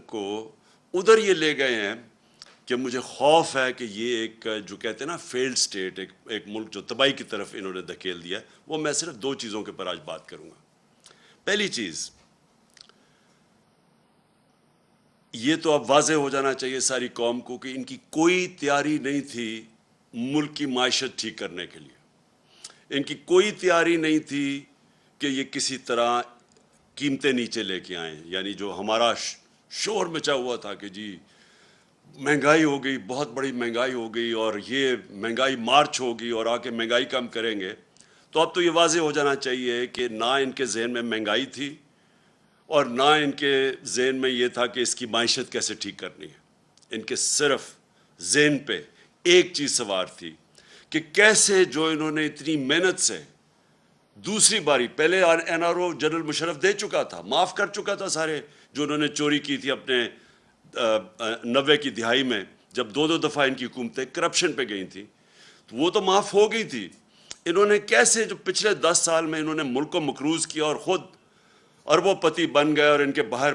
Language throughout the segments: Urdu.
کو ادھر یہ لے گئے ہیں کہ مجھے خوف ہے کہ یہ ایک جو کہتے ہیں نا فیلڈ سٹیٹ، ایک ملک جو تباہی کی طرف انہوں نے دھکیل دیا ہے. وہ میں صرف دو چیزوں کے پر آج بات کروں گا. پہلی چیز یہ تو اب واضح ہو جانا چاہیے ساری قوم کو کہ ان کی کوئی تیاری نہیں تھی ملک کی معیشت ٹھیک کرنے کے لیے. ان کی کوئی تیاری نہیں تھی کہ یہ کسی طرح قیمتیں نیچے لے کے آئیں. یعنی جو ہمارا شور مچا ہوا تھا کہ جی مہنگائی ہو گئی، بہت بڑی مہنگائی ہو گئی اور یہ مہنگائی مارچ ہوگی اور آ کے مہنگائی کم کریں گے. تو اب تو یہ واضح ہو جانا چاہیے کہ نہ ان کے ذہن میں مہنگائی تھی اور نہ ان کے ذہن میں یہ تھا کہ اس کی معیشت کیسے ٹھیک کرنی ہے. ان کے صرف ذہن پہ ایک چیز سوار تھی کہ کیسے جو انہوں نے اتنی محنت سے دوسری باری، پہلے N R O general Musharraf دے چکا تھا، معاف کر چکا تھا سارے جو انہوں نے چوری کی تھی اپنے 90 کی دہائی میں، جب دو دفعہ ان کی حکومتیں کرپشن پہ گئی تھیں تو وہ تو معاف ہو گئی تھی. انہوں نے کیسے جو پچھلے 10 سال میں انہوں نے ملک کو مقروض کیا اور خود اربوں پتی بن گئے اور ان کے باہر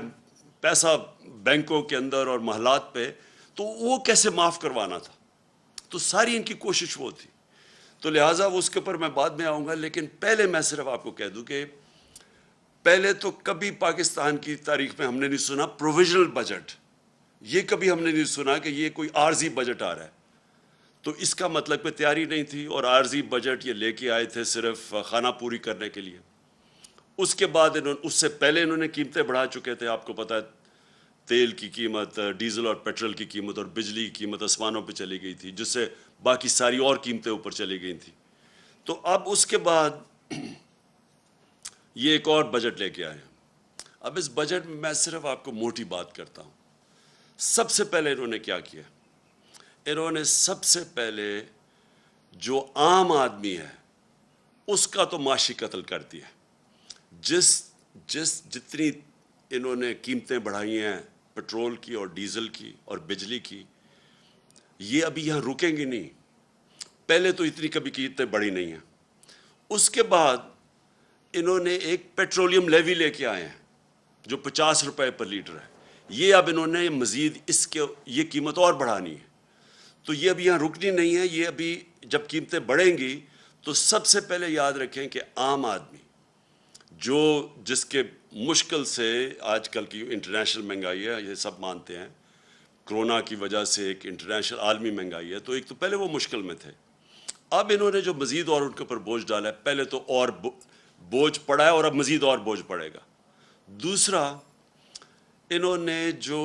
پیسہ بینکوں کے اندر اور محلات پہ، تو وہ کیسے معاف کروانا تھا. تو ساری ان کی کوشش وہ تھی. تو لہٰذا اس کے اوپر میں بعد میں آؤں گا، لیکن پہلے میں صرف آپ کو کہہ دوں کہ پہلے تو کبھی پاکستان کی تاریخ میں ہم نے نہیں سنا پروویژنل بجٹ. یہ کبھی ہم نے نہیں سنا کہ یہ کوئی عارضی بجٹ آ رہا ہے. تو اس کا مطلب کہ تیاری نہیں تھی اور عارضی بجٹ یہ لے کے آئے تھے صرف خانہ پوری کرنے کے لیے. اس کے بعد اس سے پہلے انہوں نے قیمتیں بڑھا چکے تھے. آپ کو پتہ ہے تیل کی قیمت، ڈیزل اور پیٹرول کی قیمت اور بجلی کی قیمت آسمانوں پہ چلی گئی تھی، جس سے باقی ساری اور قیمتیں اوپر چلی گئی تھیں. تو اب اس کے بعد یہ ایک اور بجٹ لے کے آئے. اب اس بجٹ میں صرف آپ کو موٹی بات کرتا ہوں. سب سے پہلے انہوں نے کیا کیا؟ انہوں نے سب سے پہلے جو عام آدمی ہے اس کا تو معاشی قتل کر دیا. جتنی انہوں نے قیمتیں بڑھائی ہیں پیٹرول کی اور ڈیزل کی اور بجلی کی، یہ ابھی یہاں رکیں گی نہیں. پہلے تو اتنی کبھی قیمتیں بڑھی نہیں ہیں. اس کے بعد انہوں نے ایک پیٹرولیم لیوی لے کے آئے ہیں جو 50 روپے پر لیٹر ہے. یہ اب انہوں نے مزید اس کے یہ قیمت اور بڑھانی ہے. تو یہ ابھی یہاں رکنی نہیں ہے. یہ ابھی جب قیمتیں بڑھیں گی تو سب سے پہلے یاد رکھیں کہ عام آدمی جس کے مشکل سے آج کل کی انٹرنیشنل مہنگائی ہے، یہ سب مانتے ہیں کرونا کی وجہ سے ایک انٹرنیشنل عالمی مہنگائی ہے، تو ایک تو پہلے وہ مشکل میں تھے. اب انہوں نے جو مزید اور ان کے اوپر بوجھ ڈالا ہے، پہلے تو اور بوجھ پڑا ہے اور اب مزید اور بوجھ پڑے گا. دوسرا، انہوں نے جو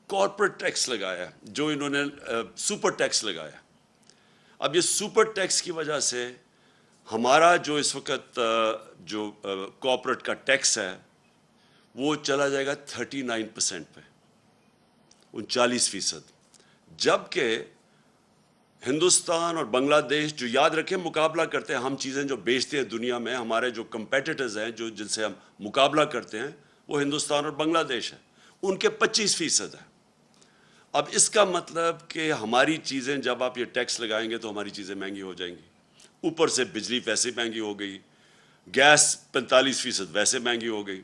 کارپوریٹ ٹیکس لگایا، جو انہوں نے سپر ٹیکس لگایا. اب یہ سپر ٹیکس کی وجہ سے ہمارا جو اس وقت جو کارپوریٹ کا ٹیکس ہے وہ چلا جائے گا 39% پہ، 39%. جبکہ ہندوستان اور بنگلہ دیش جو یاد رکھیں مقابلہ کرتے ہیں، ہم چیزیں جو بیچتے ہیں دنیا میں، ہمارے جو کمپیٹیٹرز ہیں جن سے ہم مقابلہ کرتے ہیں وہ ہندوستان اور بنگلہ دیش ہیں، ان کے 25% ہے. اب اس کا مطلب کہ ہماری چیزیں جب آپ یہ ٹیکس لگائیں گے تو ہماری چیزیں مہنگی ہو جائیں گی. اوپر سے بجلی ویسے مہنگی ہو گئی، گیس 45% ویسے مہنگی ہو گئی.